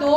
2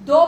2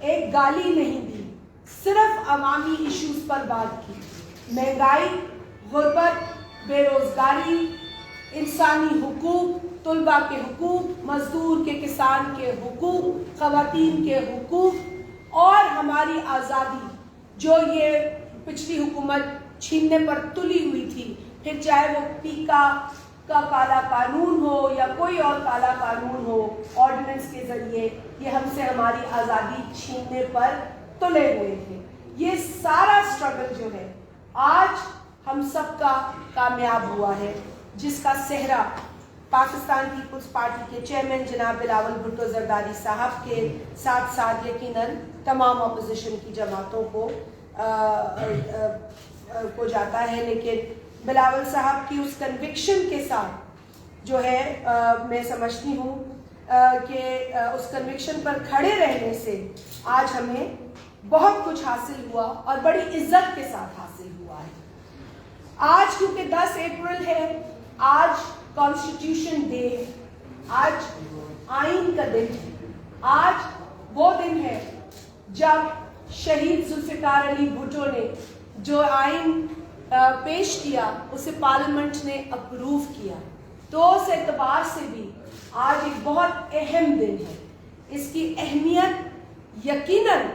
ایک گالی نہیں دی، صرف عوامی ایشوز پر بات کی۔ مہنگائی، غربت، بے روزگاری، انسانی حقوق، طلباء کے حقوق، مزدور کے، کسان کے حقوق، خواتین کے حقوق اور ہماری آزادی جو یہ پچھلی حکومت چھیننے پر تلی ہوئی تھی، پھر چاہے وہ پیکا کا کالا قانون ہو یا کوئی اور کالا قانون ہو، آرڈیننس کے ذریعے یہ ہم سے ہماری آزادی چھیننے پر تلے ہوئے تھے۔ یہ سارا اسٹرگل جو ہے آج ہم سب کا کامیاب ہوا ہے، جس کا صحرا پاکستان پیپلز پارٹی کے چیئرمین جناب بلاول بھٹو زرداری صاحب کے ساتھ ساتھ یقیناً تمام اپوزیشن کی جماعتوں کو جاتا ہے، لیکن بلاول صاحب کی اس کنوکشن کے ساتھ جو ہے میں سمجھتی ہوں کہ اس کنوکشن پر کھڑے رہنے سے آج ہمیں بہت کچھ حاصل ہوا اور بڑی عزت کے ساتھ حاصل ہوا ہے۔ آج کیونکہ 10 اپریل ہے، آج کانسٹیٹیوشن ڈے ہے، آج آئین کا دن ہے، آج وہ دن ہے جب شہید ذوالفقار علی بھٹو نے جو آئین پیش کیا اسے پارلیمنٹ نے اپروو کیا، تو اس اعتبار سے بھی آج ایک بہت اہم دن ہے۔ اس کی اہمیت یقیناً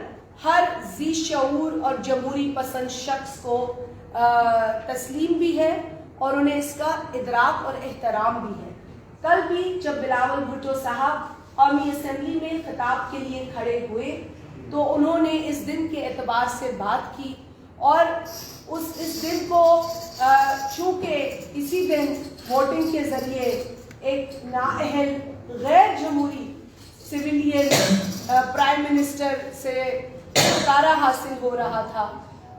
ہر ذی شعور اور جمہوری پسند شخص کو تسلیم بھی ہے اور انہیں اس کا ادراک اور احترام بھی ہے۔ کل بھی جب بلاول بھٹو صاحب قومی اسمبلی میں خطاب کے لیے کھڑے ہوئے تو انہوں نے اس دن کے اعتبار سے بات کی، اور اس دن کو چونکہ اسی دن ووٹنگ کے ذریعے ایک نااہل غیر جمہوری سویلین پرائم منسٹر سے چھٹکارا حاصل ہو رہا تھا،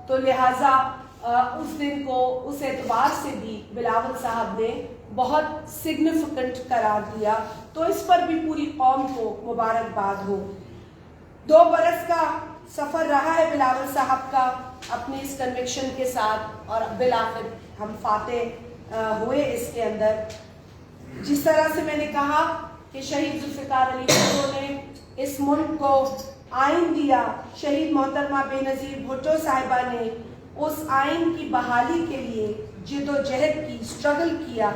تو لہٰذا اس دن کو اس اعتبار سے بھی بلاول صاحب نے بہت سگنیفیکنٹ قرار دیا، تو اس پر بھی پوری قوم کو مبارکباد ہو۔ 2 برس کا سفر رہا ہے بلاول صاحب کا اپنے اس کنوکشن کے ساتھ، اور بالآخر ہم فاتح ہوئے اس کے اندر۔ جس طرح سے میں نے کہا کہ شہید ذوالفقار علی بھٹو نے اس ملک کو آئین دیا، شہید محترمہ بے نظیر بھٹو صاحبہ نے اس آئین کی بحالی کے لیے جد و جہد کی، اسٹرگل کیا۔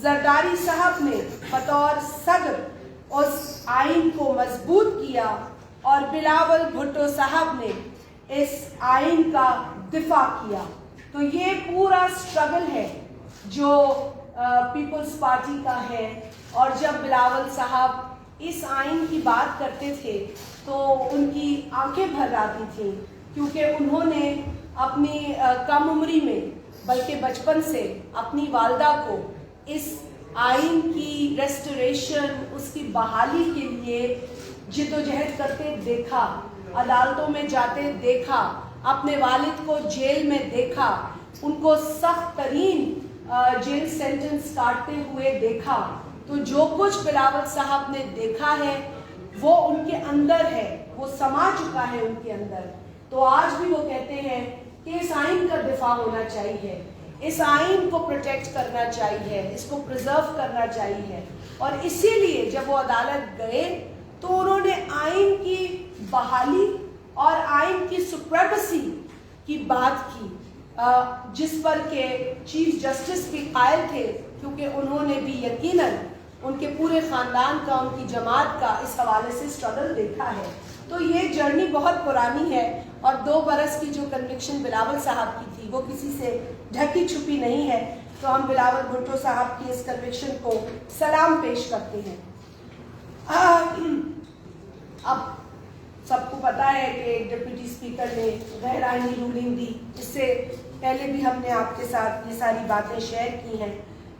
زرداری صاحب نے بطور صدر اس آئین کو مضبوط کیا، اور بلاول بھٹو صاحب نے اس آئین کا دفاع کیا۔ تو یہ پورا اسٹرگل ہے جو پیپلز پارٹی کا ہے، اور جب بلاول صاحب اس آئین کی بات کرتے تھے تو ان کی آنکھیں بھر آتی تھیں، کیونکہ انہوں نے اپنی کم عمری میں بلکہ بچپن سے اپنی والدہ کو اس آئین کی ریسٹوریشن، اس کی بحالی کے لیے جد و جہد کرتے دیکھا، عدالتوں میں جاتے دیکھا، اپنے والد کو جیل میں دیکھا، ان کو سخت ترین جیل سینٹنس کاٹتے ہوئے دیکھا۔ تو جو کچھ بلاول صاحب نے دیکھا ہے وہ ان کے اندر ہے، وہ سما چکا ہے ان کے اندر، تو آج بھی وہ کہتے ہیں کہ اس آئین کا دفاع ہونا چاہیے، اس آئین کو پروٹیکٹ کرنا چاہیے، اس کو پرزرو کرنا چاہیے۔ اور اسی لیے جب وہ عدالت گئے تو انہوں نے آئین کی بحالی اور آئین کی سپریمیسی کی بات کی، جس پر کہ چیف جسٹس بھی قائل تھے، کیونکہ انہوں نے بھی یقیناً ان کے پورے خاندان کا، ان کی جماعت کا اس حوالے سے اسٹرگل دیکھا ہے۔ تو یہ جرنی بہت پرانی ہے، اور 2 برس کی جو کنوکشن بلاول صاحب کی تھی وہ کسی سے ڈھکی چھپی نہیں ہے، تو ہم بلاول بھٹو صاحب کی اس کنوکشن کو سلام پیش کرتے ہیں۔ اب سب کو پتا ہے کہ ڈپٹی اسپیکر نے غیر آئینی رولنگ دی، اس سے پہلے بھی ہم نے آپ کے ساتھ یہ ساری باتیں شیئر کی ہیں،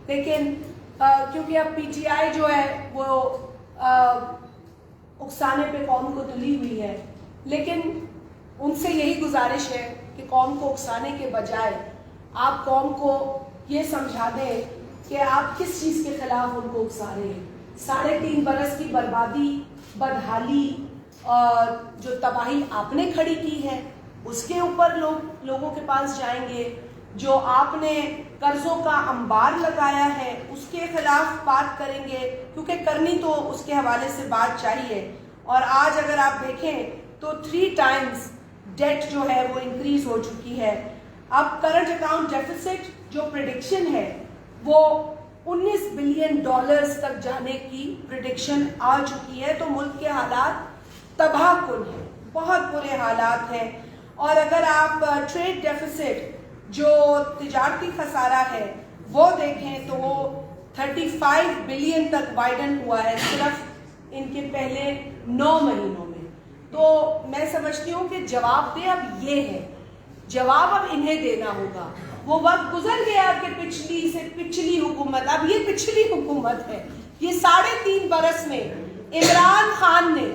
لیکن کیونکہ اب پی ٹی آئی جو ہے وہ اکسانے پہ قوم کو تلی ہوئی ہے، لیکن ان سے یہی گزارش ہے کہ قوم کو اکسانے کے بجائے آپ قوم کو یہ سمجھا دیں کہ آپ کس چیز کے خلاف ان کو اکسا رہے ہیں۔ 3.5 برس کی بربادی، بدحالی اور جو تباہی آپ نے کھڑی کی ہے اس کے اوپر لوگوں کے پاس جائیں گے، جو آپ نے قرضوں کا انبار لگایا ہے اس کے خلاف بات کریں گے، کیونکہ کرنی تو اس کے حوالے سے بات چاہیے۔ اور آج اگر آپ دیکھیں تو 3 times ڈیٹ جو ہے وہ انکریز ہو چکی ہے. اب کرنٹ اکاؤنٹ ڈیفیسٹ جو پریڈکشن ہے وہ $19 بلین تک جانے کی پریڈکشن آ چکی ہے. تو ملک کے حالات تباہ کن ہیں, بہت برے حالات ہیں. اور اگر آپ ٹریڈ ڈیفیسٹ جو تجارتی خسارہ ہے وہ دیکھیں تو وہ 35 بلین تک وائڈن ہوا ہے صرف ان کے پہلے 9 مہینوں میں. تو میں سمجھتی ہوں کہ جواب دے اب یہ ہے, جواب اب انہیں دینا ہوگا. وہ وقت گزر گیا کہ پچھلی حکومت, اب یہ پچھلی حکومت ہے. یہ 3.5 برس میں عمران خان نے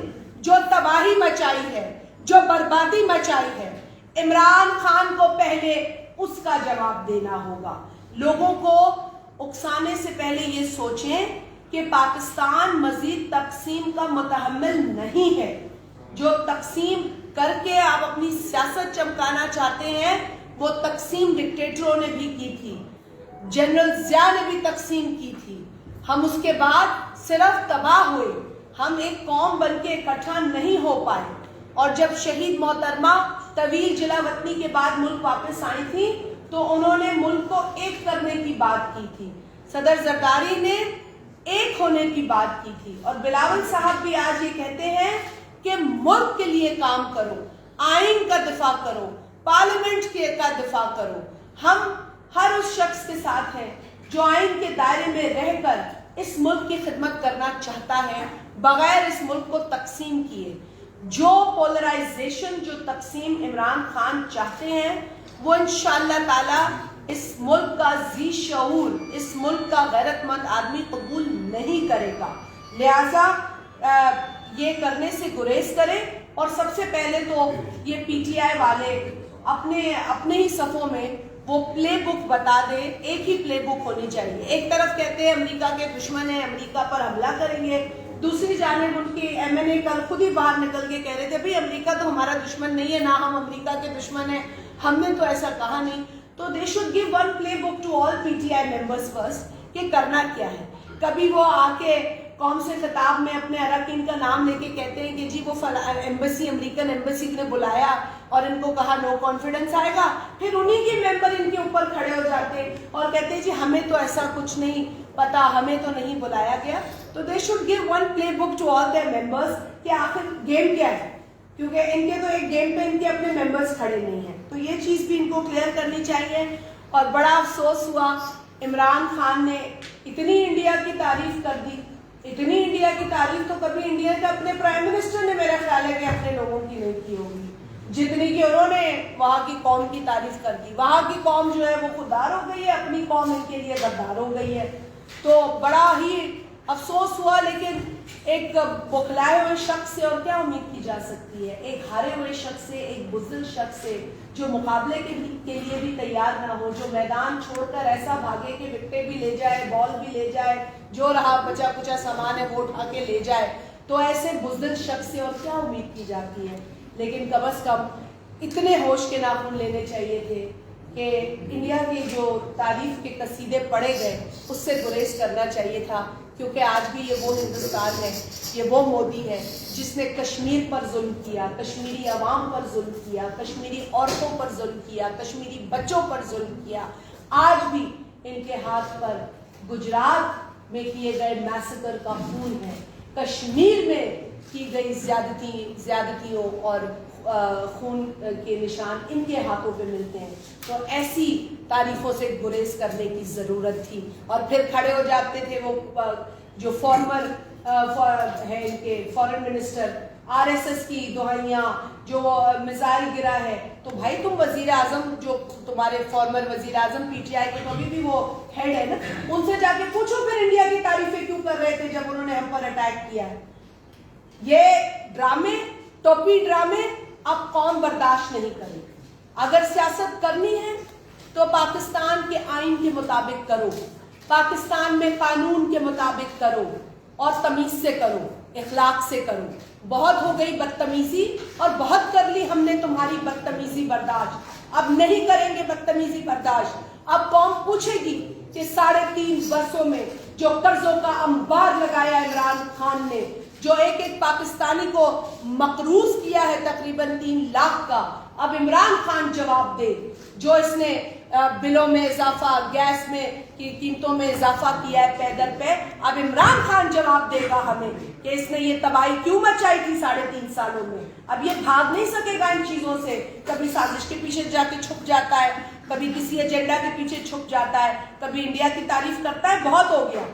جو تباہی مچائی ہے, جو بربادی مچائی ہے, عمران خان کو پہلے اس کا جواب دینا ہوگا. لوگوں کو اکسانے سے پہلے یہ سوچیں کہ پاکستان مزید تقسیم کا متحمل نہیں ہے. جو تقسیم کر کے آپ اپنی سیاست چمکانا چاہتے ہیں وہ تقسیم ڈکٹیٹروں نے بھی کی تھی, جنرل ضیاء نے بھی تقسیم کی تھی. ہم اس کے بعد صرف تباہ ہوئے, ہم ایک قوم بن کے اکٹھا نہیں ہو پائے. اور جب شہید محترمہ طویل جلا وطنی کے بعد ملک واپس آئی تھی تو انہوں نے ملک کو ایک کرنے کی بات کی تھی. صدر زرداری نے ایک ہونے کی بات کی تھی. اور بلاول صاحب بھی آج یہ کہتے ہیں کہ ملک کے لیے کام کرو, آئین کا دفاع کرو, پارلیمنٹ کا دفاع کرو. ہم ہر اس شخص کے ساتھ ہیں جو آئین کے دائرے میں رہ کر اس ملک کی خدمت کرنا چاہتا ہے بغیر اس ملک کو تقسیم کیے. جو پولرائزیشن, جو تقسیم عمران خان چاہتے ہیں وہ انشاءاللہ تعالی اس ملک کا ذی شعور, اس ملک کا غیرت مند آدمی قبول نہیں کرے گا. لہذا یہ کرنے سے گریز کرے. اور سب سے پہلے تو یہ پی ٹی آئی والے اپنے ہی صفوں میں وہ پلے بک بتا دے. ایک ہی پلے بک ہونی چاہیے. ایک طرف کہتے ہیں امریکہ کے دشمن ہیں, امریکہ پر حملہ کریں گے, دوسری جانب ان کے ایم این اے کل خود ہی باہر نکل کے کہہ رہے تھے بھئی امریکہ تو ہمارا دشمن نہیں ہے, نہ ہم امریکہ کے دشمن ہیں, ہم نے تو ایسا کہا نہیں. تو they should give one playbook to all PTI members first کہ کرنا کیا ہے. کبھی وہ آ کے قوم سے خطاب میں اپنے اراکین کا نام لے کے کہتے ہیں کہ جی وہ ایمبیسی, امریکن ایمبیسی نے بلایا اور ان کو کہا نو کانفیڈنس آئے گا. پھر انہی کے ممبر ان کے اوپر کھڑے ہو جاتے اور کہتے ہیں جی ہمیں تو ایسا کچھ نہیں پتا, ہمیں تو نہیں بلایا گیا. تو they should give one playbook to all their members کہ آخر گیم کیا ہے, کیونکہ ان کے تو ایک گیم پہ ان کے اپنے ممبرز کھڑے نہیں ہیں. تو یہ چیز بھی ان کو کلیئر کرنی چاہیے. اور بڑا افسوس ہوا عمران خان نے اتنی انڈیا کی تعریف کر دی, اتنی انڈیا کی تعریف تو کبھی انڈیا کے اپنے پرائم منسٹر نے میرا خیال ہے کہ اپنے لوگوں کی نہیں کی ہوگی جتنی کہ انہوں نے وہاں کی قوم کی تعریف کر دی. وہاں کی قوم جو ہے وہ خوددار ہو گئی ہے, اپنی قوم ان کے لیے غدار ہو گئی ہے. تو بڑا ہی افسوس ہوا. لیکن ایک بخلائے ہوئے شخص سے اور کیا امید کی جا سکتی ہے, ایک ہارے ہوئے شخص سے, ایک بزدل شخص سے جو مقابلے کے لیے بھی تیار نہ ہو, جو میدان چھوڑ کر ایسا بھاگے کہ وکٹیں بھی لے جائے, بال بھی لے جائے, جو رہا بچا کچا سامان ہے وہ اٹھا کے لے جائے. تو ایسے بزدل شخص سے اور کیا امید کی جاتی ہے. لیکن کم از کم اتنے ہوش کے ناخن لینے چاہیے تھے کہ انڈیا کی جو تعریف کے قصیدے پڑھے گئے اس سے گریز کرنا چاہیے تھا. کیونکہ آج بھی یہ وہ ہندوستان ہے, یہ وہ مودی ہے جس نے کشمیر پر ظلم کیا, کشمیری عوام پر ظلم کیا, کشمیری عورتوں پر ظلم کیا, کشمیری بچوں پر ظلم کیا. آج بھی ان کے ہاتھ پر گجرات میں کیے گئے میسکر کا خون ہے, کشمیر میں کی گئی زیادتیوں اور خون کے نشان ان کے ہاتھوں پہ ملتے ہیں. تو ایسی تعریفوں سے گریز کرنے کی ضرورت تھی. اور پھر کھڑے ہو جاتے تھے وہ جو فارمر ہے ان کے foreign minister, R S S کی دہائیاں, جو میزائل گرا ہے. تو بھائی تم وزیر اعظم, جو تمہارے فارمر وزیر اعظم پی ٹی آئی کے ابھی بھی وہ ہیڈ ہے نا, ان سے جا کے پوچھو پھر انڈیا کی تعریفیں کیوں کر رہے تھے جب انہوں نے ہم پر اٹیک کیا ہے. یہ ڈرامے, ٹوپی ڈرامے اب قوم برداشت نہیں کرے. اگر سیاست کرنی ہے تو پاکستان کے آئین کے مطابق کرو, پاکستان میں قانون کے مطابق کرو, اور تمیز سے کرو, اخلاق سے کرو. بہت ہو گئی بدتمیزی اور بہت کر لی ہم نے تمہاری بدتمیزی برداشت, اب نہیں کریں گے بدتمیزی برداشت. اب قوم پوچھے گی کہ 3.5 برسوں میں جو قرضوں کا انبار لگایا عمران خان نے, جو ایک ایک پاکستانی کو مقروض کیا ہے تقریباً 3 لاکھ کا، اب عمران خان جواب دے. جو اس نے بلوں میں اضافہ، گیس میں کی قیمتوں میں اضافہ کیا ہے پیدل پہ، اب عمران خان جواب دے گا ہمیں کہ اس نے یہ تباہی کیوں مچائی تھی 3.5 سالوں میں. اب یہ بھاگ نہیں سکے گا ان چیزوں سے. کبھی سازش کے پیچھے جا کے چھپ جاتا ہے، کبھی کسی ایجنڈا کے پیچھے چھپ جاتا ہے، کبھی انڈیا کی تعریف کرتا ہے. بہت ہو گیا،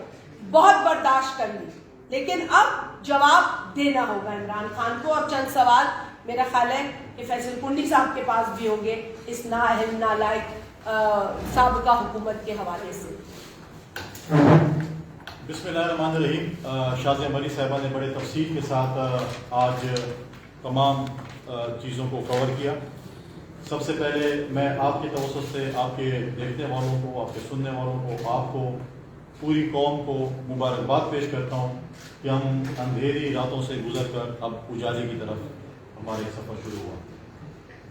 بہت برداشت کر لی، لیکن اب جواب دینا ہوگا عمران خان کو. اور چند سوال میرا خیال ہے کہ فیصل کنڈی صاحب کے پاس بھی ہوں گے اس نااہل نالائق سابقہ حکومت کے حوالے سے. بسم اللہ الرحمن الرحیم. شازیہ مری صاحبہ نے بڑے تفصیل کے ساتھ آج تمام چیزوں کو کور کیا. سب سے پہلے میں آپ کے توسط سے آپ کے دیکھنے والوں کو، آپ کے سننے والوں کو، آپ کو، پوری قوم کو مبارکباد پیش کرتا ہوں کہ ہم اندھیری راتوں سے گزر کر اب اجالے کی طرف ہمارے سفر شروع ہوا.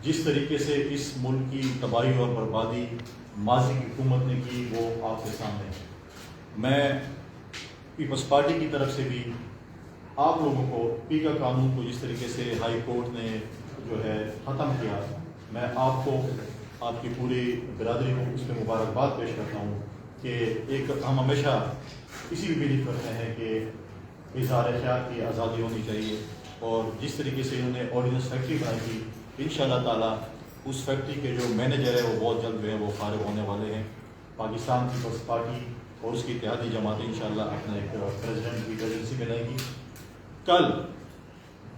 جس طریقے سے اس ملک کی تباہی اور بربادی ماضی کی حکومت نے کی وہ آپ کے سامنے ہے. میں پیپلز پارٹی کی طرف سے بھی آپ لوگوں کو پی کا قانون کو جس طریقے سے ہائی کورٹ نے جو ہے ختم کیا، میں آپ کو، آپ کی پوری برادری کو اس پہ مبارکباد پیش کرتا ہوں کہ ہم ہمیشہ اسی بھی بلیو کرتے ہیں کہ اظہار خیال کی آزادی ہونی چاہیے. اور جس طریقے سے انہوں نے آرڈیننس فیکٹری بنائی تھی، انشاءاللہ تعالیٰ اس فیکٹری کے جو مینیجر ہے وہ بہت جلد جو ہے وہ فارغ ہونے والے ہیں. پاکستان پیپلز پارٹی اور اس کی اتحادی جماعتیں انشاءاللہ اپنا ایک پریزیڈنٹ کی پریزیڈنسی بنائے گی. کل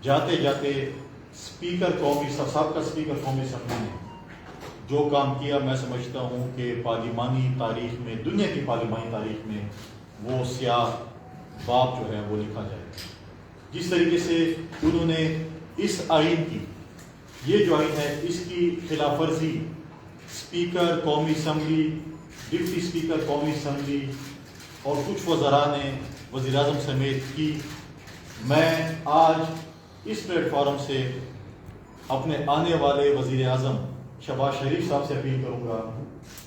جاتے جاتے سابقہ اسپیکر قومی اسمبلی نے جو کام کیا، میں سمجھتا ہوں کہ پارلیمانی تاریخ میں، دنیا کی پارلیمانی تاریخ میں وہ سیاہ باب جو ہے وہ لکھا جائے. جس طریقے سے انہوں نے اس آئین کی، یہ جو آئین ہے اس کی خلاف ورزی اسپیکر قومی اسمبلی، ڈپٹی اسپیکر قومی اسمبلی اور کچھ وزراء نے وزیر اعظم سمیت کی. میں آج اس پلیٹ فارم سے اپنے آنے والے وزیر اعظم شہباز شریف صاحب سے اپیل کروں گا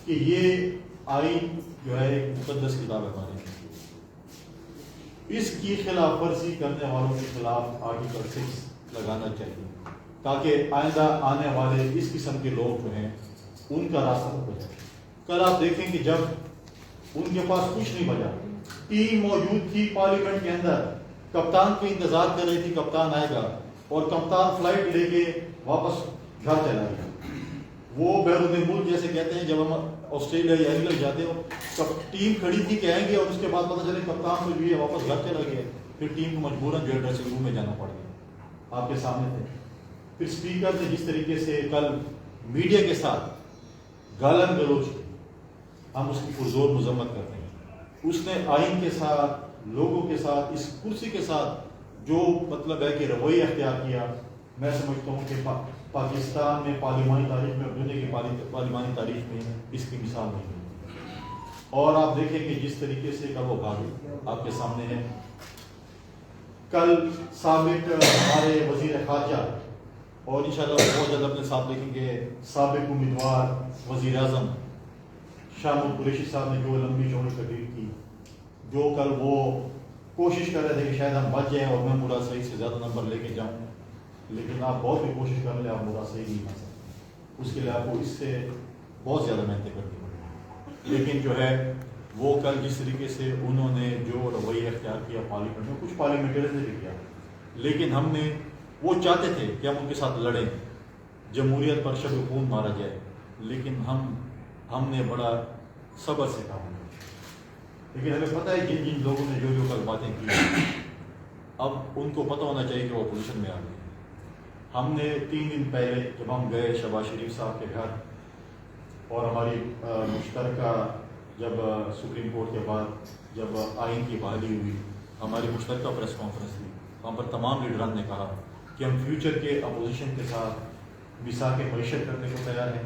کہ یہ آئین جو ہے ایک مقدس کتاب ہے ہمارے، اس کی خلاف ورزی کرنے والوں کے خلاف آرٹیکل 6 لگانا چاہیے تاکہ آئندہ آنے والے اس قسم کے لوگ جو ہیں ان کا راستہ ہو جائے. کل آپ دیکھیں کہ جب ان کے پاس کچھ نہیں بچا، ٹیم موجود تھی پارلیمنٹ کے اندر، کپتان کا انتظار کر رہی تھی کپتان آئے گا، اور کپتان فلائٹ لے کے واپس گھر چلا گیا. وہ بیرون ملک جیسے کہتے ہیں، جب ہم آسٹریلیا یا انگلینڈ جاتے ہو ٹیم کھڑی تھی کہ آئیں گے، اور اس کے بعد پتہ چلے کپتان کو جو ہے واپس گھر چلا گیا، پھر ٹیم کو مجبوراً جو ہے ڈریسنگ روم میں جانا پڑ گیا. آپ کے سامنے تھے. پھر اسپیکر نے جس طریقے سے کل میڈیا کے ساتھ گالن گلوچ کی، ہم اس کی پرزور مذمت کرتے ہیں. اس نے آئین کے ساتھ، لوگوں کے ساتھ، اس کرسی کے ساتھ جو مطلب ہے کہ رویہ اختیار کیا، میں سمجھتا ہوں کہ پاکستان میں پارلیمانی تاریخ میں اور دنیا کی پارلیمانی تاریخ میں اس کی مثال نہیں ہے. اور آپ دیکھیں کہ جس طریقے سے کل وہ بھاگے آپ کے سامنے ہے. کل سابق ہمارے وزیر خارجہ اور انشاءاللہ بہت جلد اپنے ساتھ دیکھیں گے سابق امیدوار وزیر اعظم شاہ محمود قریشی صاحب نے جو لمبی چوڑی تقریر کی، جو کل وہ کوشش کر رہے تھے کہ شاید ہم بچ جائیں اور میں مراد سعید سے زیادہ نمبر لے کے جاؤں، لیکن آپ بہت بھی کوشش کر لیں آپ مراد سعید نہیں بن سکتے. اس کے لیے آپ کو اس سے بہت زیادہ محنتیں کرنی پڑیں. لیکن جو ہے وہ کل جس طریقے سے انہوں نے جو رویہ اختیار کیا پارلیمنٹ میں، کچھ پارلیمنٹریز نے بھی کیا، لیکن ہم نے، وہ چاہتے تھے کہ ہم ان کے ساتھ لڑیں، جمہوریت پر شب خون مارا جائے، لیکن ہم نے بڑا صبر سے کام کیا. لیکن ہمیں پتہ ہے کہ جن لوگوں نے جو کل باتیں کی، اب ان کو پتہ ہونا چاہیے کہ وہ اپوزیشن میں آ گئے. ہم نے 3 دن پہلے جب ہم گئے شہباز شریف صاحب کے گھر، اور ہماری مشترکہ جب سپریم کورٹ کے بعد جب آئین کی بحالی ہوئی، ہماری مشترکہ پریس کانفرنس تھی، وہاں پر تمام لیڈران نے کہا کہ ہم فیوچر کے اپوزیشن کے ساتھ میثاق معیشت کرنے کو تیار ہیں،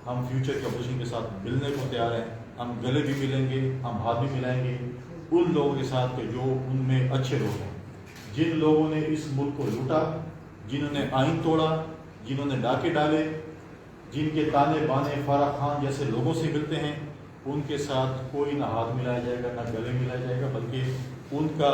ہم فیوچر کے اپوزیشن کے ساتھ ملنے کو تیار ہیں، ہم گلے بھی ملیں گے، ہم ہاتھ بھی ملائیں گے ان لوگوں کے ساتھ کہ جو ان میں اچھے لوگ ہیں، جن لوگوں نے اس ملک کو لوٹا، جنہوں نے آئین توڑا، جنہوں نے ڈاکے ڈالے، جن کے تانے بانے فارغ خان جیسے لوگوں سے ملتے ہیں، ان کے ساتھ کوئی نہ ہاتھ ملایا جائے گا، نہ گلے ملایا جائے گا، بلکہ ان کا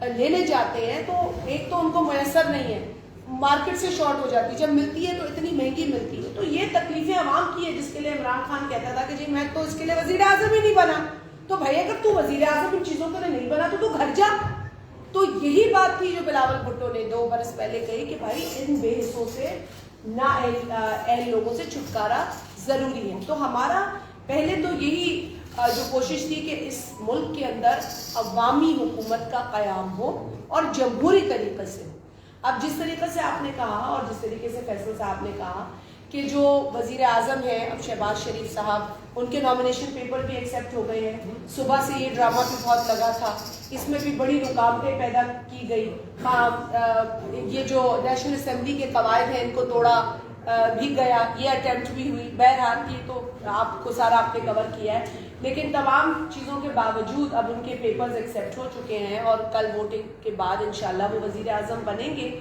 لینے جاتے ہیں تو ایک تو ان کو میسر نہیں ہے, مارکیٹ سے شارٹ ہو جاتی ہے, جب ملتی ہے تو اتنی مہنگی ملتی ہے. تو یہ تکلیفیں عوام کی ہے, جس کے لیے عمران خان کہتا تھا کہ جی میں تو اس کے لیے وزیر اعظم ہی نہیں بنا. تو بھائی اگر تو وزیر اعظم ان چیزوں کے لیے نہیں بنا تو گھر جا. تو یہی بات تھی جو بلاول بھٹو نے 2 برس پہلے کہی کہ بھائی ان بے حصوں سے نا اہل لوگوں سے چھٹکارا ضروری ہے. تو ہمارا پہلے تو یہی جو کوشش تھی کہ اس ملک کے اندر عوامی حکومت کا قیام ہو اور جمہوری طریقے سے ہو. اب جس طریقے سے آپ نے کہا اور جس طریقے سے فیصل صاحب نے کہا کہ جو وزیر اعظم ہیں اب شہباز شریف صاحب, ان کے نامینیشن پیپر بھی ایکسیپٹ ہو گئے ہیں. صبح سے یہ ڈرامہ بھی بہت لگا تھا, اس میں بھی بڑی رکاوٹیں پیدا کی گئی. یہ جو نیشنل اسمبلی کے قواعد ہیں ان کو توڑا بھی گیا, یہ اٹیمپٹ بھی ہوئی. بہرحال یہ تو آپ کو سارا آپ نے کور کیا ہے, لیکن تمام چیزوں کے باوجود اب ان کے پیپرز ایکسیپٹ ہو چکے ہیں اور کل ووٹنگ کے بعد انشاءاللہ وہ وزیر اعظم بنیں گے.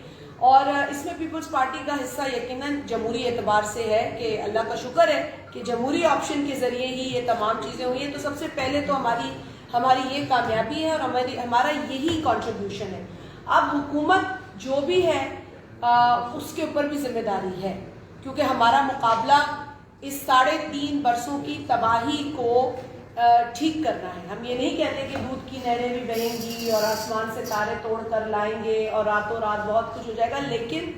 اور اس میں پیپلز پارٹی کا حصہ یقیناً جمہوری اعتبار سے ہے کہ اللہ کا شکر ہے کہ جمہوری آپشن کے ذریعے ہی یہ تمام چیزیں ہوئی ہیں. تو سب سے پہلے تو ہماری یہ کامیابی ہے اور ہمارا یہی کنٹریبیوشن ہے. اب حکومت جو بھی ہے اس کے اوپر بھی ذمہ داری ہے, کیونکہ ہمارا مقابلہ اس 3.5 برسوں کی تباہی کو ٹھیک کرنا ہے. ہم یہ نہیں کہتے کہ دودھ کی نہریں بھی بہیں گی اور آسمان سے تارے توڑ کر لائیں گے اور راتوں رات بہت کچھ ہو جائے گا, لیکن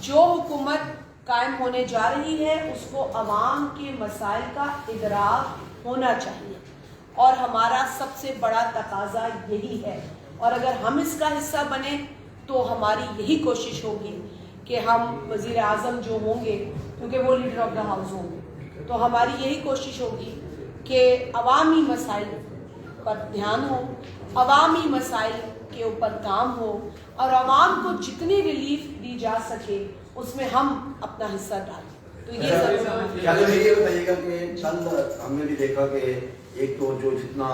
جو حکومت قائم ہونے جا رہی ہے اس کو عوام کے مسائل کا ادراک ہونا چاہیے اور ہمارا سب سے بڑا تقاضا یہی ہے. اور اگر ہم اس کا حصہ بنیں تو ہماری یہی کوشش ہوگی کہ ہم وزیر اعظم جو ہوں گے, کیونکہ وہ لیڈر آف دا ہاؤس ہوں گے, تو ہماری یہی کوشش ہوگی کہ عوامی مسائل پر دھیان ہو, عوامی مسائل کے اوپر کام ہو اور عوام کو جتنی ریلیف دی جا سکے اس میں ہم اپنا حصہ ڈالیں. تو یہ یہ بتائیے گا کہ کل ہم نے بھی دیکھا کہ ایک تو جو جتنا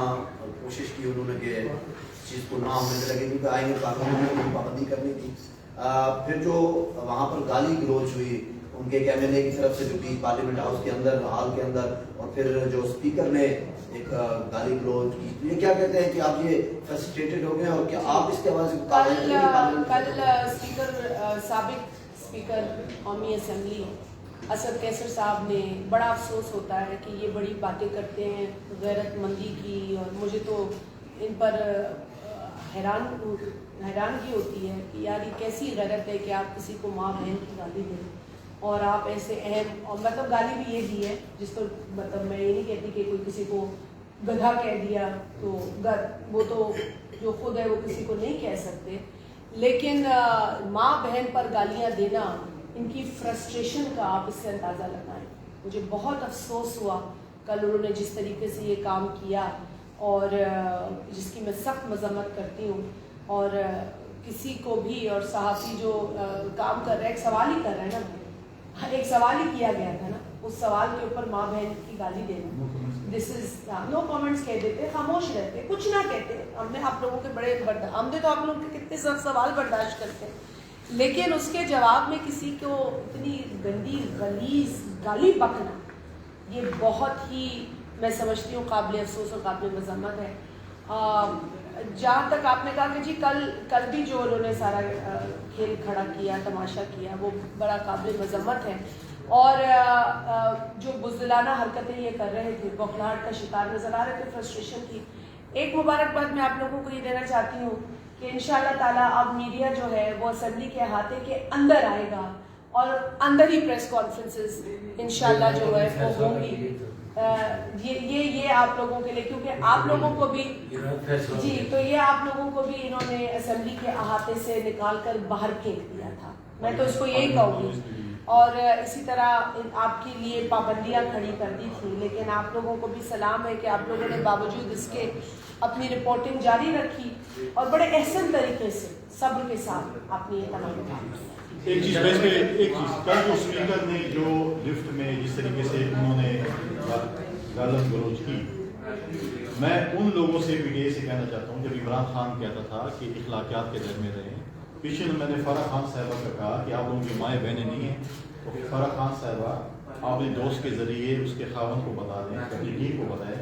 کوشش کی انہوں نے کہ چیز کو نہ ہونے لگے کیونکہ آئیں گے قانون میں پابندی کرنی تھی, پھر جو وہاں پر گالی گلوچ ہوئی ان کے ایم ایل اے کی طرف سے جو کہ پارلیمنٹ ہاؤس کے اندر ہال کے اندر, اور پھر جو اسپیکر نے ایک گالی گلوچ کی, یہ کیا کہتے ہیں کہ آپ یہ فرسٹریٹڈ ہو گئے اور کیا آپ اس کے حوالے سے کل سابق اسپیکر قومی اسمبلی اسد کیسر صاحب نے, بڑا افسوس ہوتا ہے کہ یہ بڑی باتیں کرتے ہیں غیرت مندی کی, اور مجھے تو ان پر حیرانگی ہوتی ہے کہ یار یہ کیسی غیرت ہے کہ آپ کسی کو ماں بہن کی گالی دیں اور آپ ایسے اہم, اور مطلب گالی بھی یہ دی ہے جس کو مطلب میں یہ نہیں کہتی کہ کوئی کسی کو گدھا کہہ دیا تو وہ تو جو خود ہے وہ کسی کو نہیں کہہ سکتے, لیکن ماں بہن پر گالیاں دینا ان کی فرسٹریشن کا آپ اس سے اندازہ لگائیں. مجھے بہت افسوس ہوا کل انہوں نے جس طریقے سے یہ کام کیا اور جس کی میں سخت مذمت کرتی ہوں. اور کسی کو بھی, اور صحافی جو کام کر رہا ہے ایک سوال ہی کر رہا ہے نا, ایک سوال ہی کیا گیا تھا نا, اس سوال کے اوپر ماں بہن کی گالی دینا, دس از نو کامنٹس کہہ دیتے, خاموش رہتے, کچھ نہ کہتے. ہم نے آپ لوگوں کے بڑے ہم نے تو آپ لوگوں کے کتنے سب سوال برداشت کرتے ہیں, لیکن اس کے جواب میں کسی کو اتنی گندی غلیظ گالی بکنا یہ بہت ہی میں سمجھتی ہوں قابل افسوس اور قابل مذمت ہے. جہاں تک آپ نے کہا کہ جی کل بھی جو انہوں نے سارا کھیل کھڑا کیا, تماشا کیا, وہ بڑا قابل مذمت ہے. اور جو بزدلانہ حرکتیں یہ کر رہے تھے, بوکھلاہٹ کا شکار نظر آ رہے تھے, فرسٹریشن کی. ایک مبارکباد میں آپ لوگوں کو یہ دینا چاہتی ہوں کہ انشاءاللہ تعالیٰ اب میڈیا جو ہے وہ اسمبلی کے احاطے کے اندر آئے گا اور اندر ہی پریس کانفرنسز انشاءاللہ جو ہے وہ ہوں گی. یہ آپ لوگوں کے لیے, کیونکہ آپ لوگوں کو بھی جی, تو یہ آپ لوگوں کو بھی انہوں نے اسمبلی کے احاطے سے نکال کر باہر پھینک دیا تھا, میں تو اس کو یہی کہوں گی. اور اسی طرح آپ کے لیے پابندیاں کھڑی کر دی تھی, لیکن آپ لوگوں کو بھی سلام ہے کہ آپ لوگوں نے باوجود اس کے اپنی رپورٹنگ جاری رکھی اور بڑے احسن طریقے سے صبر کے ساتھ آپ نے یہ تمام کام کیا. ایک چیز کل جو اسپیکر نے جو لفٹ میں جس طریقے سے انہوں نے گالت گلوچ کی, میں ان لوگوں سے پی ٹی آئی سے کہنا چاہتا ہوں, جب عمران خان کہتا تھا کہ اخلاقیات کے در میں رہیں, پیچھے میں نے فرح خان صاحبہ کا کہا کہ آپ لوگوں کی مائیں بہنیں نہیں ہیں, تو فرح خان صاحبہ آپ نے دوست کے ذریعے اس کے خاوند کو بتا دیں, تبلیغی کو بتائیں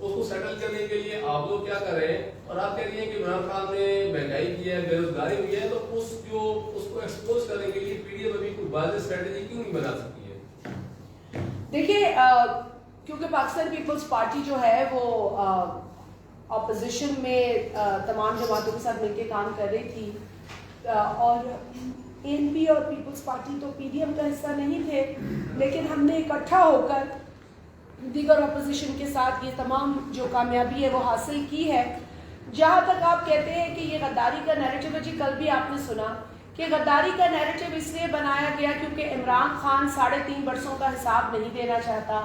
اس کو سیٹل کرنے کے لیے آپ لوگ کیا کر رہے ہیں؟ اور آپ کہہ رہی ہیں کہ عمران خان نے مہنگائی کی ہے، بے روزگاری ہوئی ہے، تو اس کو ایکسپوز کرنے کے لیے پی ڈی ایم ابھی کوئی واضح اسٹریٹجی کیوں نہیں بنا سکتی ہے؟ دیکھیے کیونکہ پاکستان پیپلز پارٹی جو ہے وہ اپوزیشن میں تمام جماعتوں کے ساتھ مل کے کام کر رہی تھی، اور اے این پی اور پیپلز پارٹی تو پی ڈی ایم کا حصہ نہیں تھے، لیکن ہم نے اکٹھا ہو کر دیگر اپوزیشن کے ساتھ یہ تمام جو کامیابی ہے وہ حاصل کی ہے۔ جہاں تک آپ کہتے ہیں کہ یہ غداری کا نیریٹو ہے، جی کل بھی آپ نے سنا کہ غداری کا نیریٹو اس لیے بنایا گیا کیونکہ عمران خان 3.5 برسوں کا حساب نہیں دینا چاہتا۔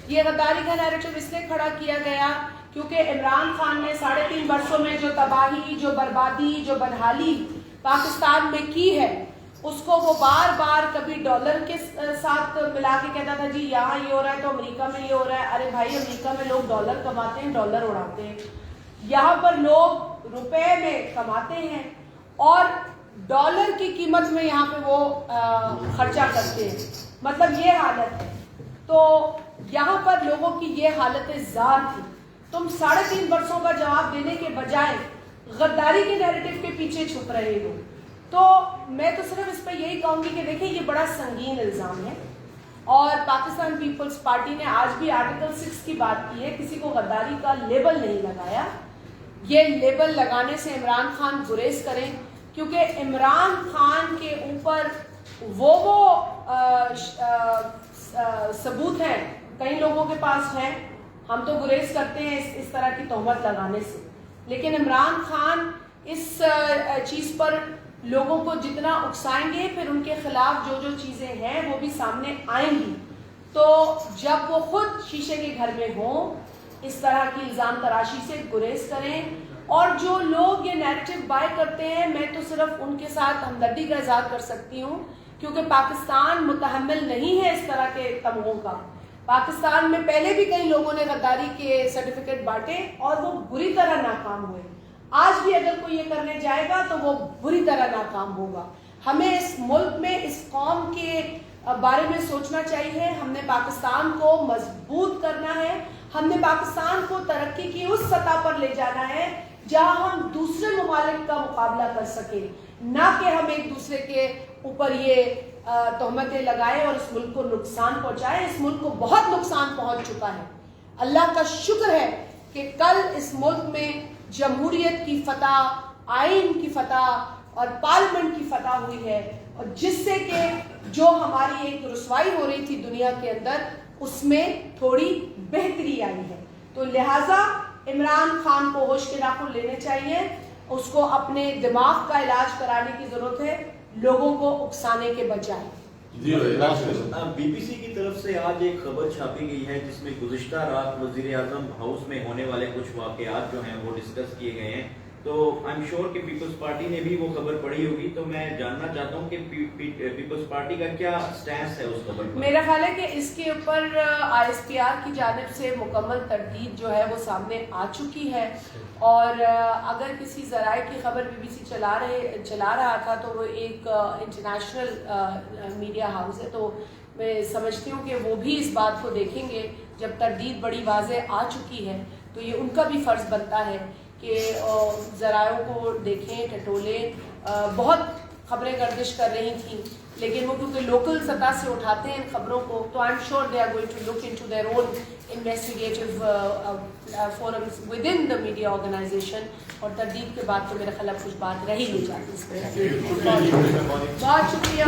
یہ غداری کا نیریٹو اس لیے کھڑا کیا گیا کیونکہ عمران خان نے 3.5 برسوں میں جو تباہی، جو بربادی، جو بدحالی پاکستان میں کی ہے، اس کو وہ بار بار کبھی ڈالر کے ساتھ ملا کے کہتا تھا جی یہاں یہ ہو رہا ہے تو امریکہ میں یہ ہو رہا ہے۔ ارے بھائی، امریکہ میں لوگ ڈالر کماتے ہیں، ڈالر اڑاتے ہیں، یہاں پر لوگ روپے میں کماتے ہیں اور ڈالر کی قیمت میں یہاں پہ وہ خرچہ کرتے ہیں، مطلب یہ حالت ہے۔ تو یہاں پر لوگوں کی یہ حالت زار تھی۔ تم 3.5 برسوں کا جواب دینے کے بجائے غداری کے نیریٹو کے پیچھے چھپ رہے ہو۔ تو میں تو صرف اس پہ یہی کہوں گی کہ دیکھیں یہ بڑا سنگین الزام ہے، اور پاکستان پیپلز پارٹی نے آج بھی آرٹیکل 6 کی بات کی ہے، کسی کو غداری کا لیبل نہیں لگایا۔ یہ لیبل لگانے سے عمران خان گریز کریں، کیونکہ عمران خان کے اوپر وہ ثبوت ہیں، کئی لوگوں کے پاس ہیں، ہم تو گریز کرتے ہیں اس طرح کی تہمت لگانے سے، لیکن عمران خان اس چیز پر لوگوں کو جتنا اکسائیں گے، پھر ان کے خلاف جو جو چیزیں ہیں وہ بھی سامنے آئیں گی۔ تو جب وہ خود شیشے کے گھر میں ہوں، اس طرح کی الزام تراشی سے گریز کریں، اور جو لوگ یہ نیریٹو بائی کرتے ہیں، میں تو صرف ان کے ساتھ ہمدردی کا اظہار کر سکتی ہوں، کیونکہ پاکستان متحمل نہیں ہے اس طرح کے تمغوں کا۔ پاکستان میں پہلے بھی کئی لوگوں نے غداری کے سرٹیفکیٹ بانٹے اور وہ بری طرح ناکام ہوئے۔ آج بھی اگر کوئی یہ کرنے جائے گا تو وہ بری طرح ناکام ہوگا۔ ہمیں اس ملک میں اس قوم کے بارے میں سوچنا چاہیے، ہم نے پاکستان کو مضبوط کرنا ہے، ہم نے پاکستان کو ترقی کی اس سطح پر لے جانا ہے جہاں ہم دوسرے ممالک کا مقابلہ کر سکیں، نہ کہ ہم ایک دوسرے کے اوپر یہ تہمتیں لگائیں اور اس ملک کو نقصان پہنچائیں۔ اس ملک کو بہت نقصان پہنچ چکا ہے۔ اللہ کا شکر ہے کہ کل اس ملک میں جمہوریت کی فتح، آئین کی فتح اور پارلیمنٹ کی فتح ہوئی ہے، اور جس سے کہ جو ہماری ایک رسوائی ہو رہی تھی دنیا کے اندر، اس میں تھوڑی بہتری آئی ہے۔ تو لہٰذا عمران خان کو ہوش کے ناخن لینے چاہیے، اس کو اپنے دماغ کا علاج کرانے کی ضرورت ہے، لوگوں کو اکسانے کے بجائے۔ بی بی سی کی طرف سے آج ایک خبر چھاپی گئی ہے جس میں گزشتہ رات وزیر اعظم ہاؤس میں ہونے والے کچھ واقعات جو ہیں وہ ڈسکس کیے گئے ہیں، تو آئی ایم شیور کہ پیپلز پارٹی نے بھی وہ خبر پڑھی ہوگی، تو میں جاننا چاہتا ہوں کہ پیپلز پارٹی کا کیا سٹینس ہے اس خبر پر؟ میرا خیال ہے کہ اس کے اوپر آئی ایس پی آر کی جانب سے مکمل تردید جو ہے وہ سامنے آ چکی ہے، اور اگر کسی ذرائع کی خبر بی بی سی چلا رہا تھا تو وہ ایک انٹرنیشنل میڈیا ہاؤس ہے، تو میں سمجھتی ہوں کہ وہ بھی اس بات کو دیکھیں گے۔ جب تردید بڑی واضح آ چکی ہے تو یہ ان کا بھی فرض بنتا ہے کہ ذرائع کو دیکھیں، ٹٹولیں۔ بہت خبریں گردش کر رہی تھیں، لیکن وہ کیونکہ لوکل سطح سے اٹھاتے ہیں ان خبروں کو، تو I am sure they are going to look into their own investigative forums with in the media organisation, اور تردید کے بعد تو میرا خیال کچھ بات رہ ہی نہیں جاتی اس پہ۔ بہت شکریہ۔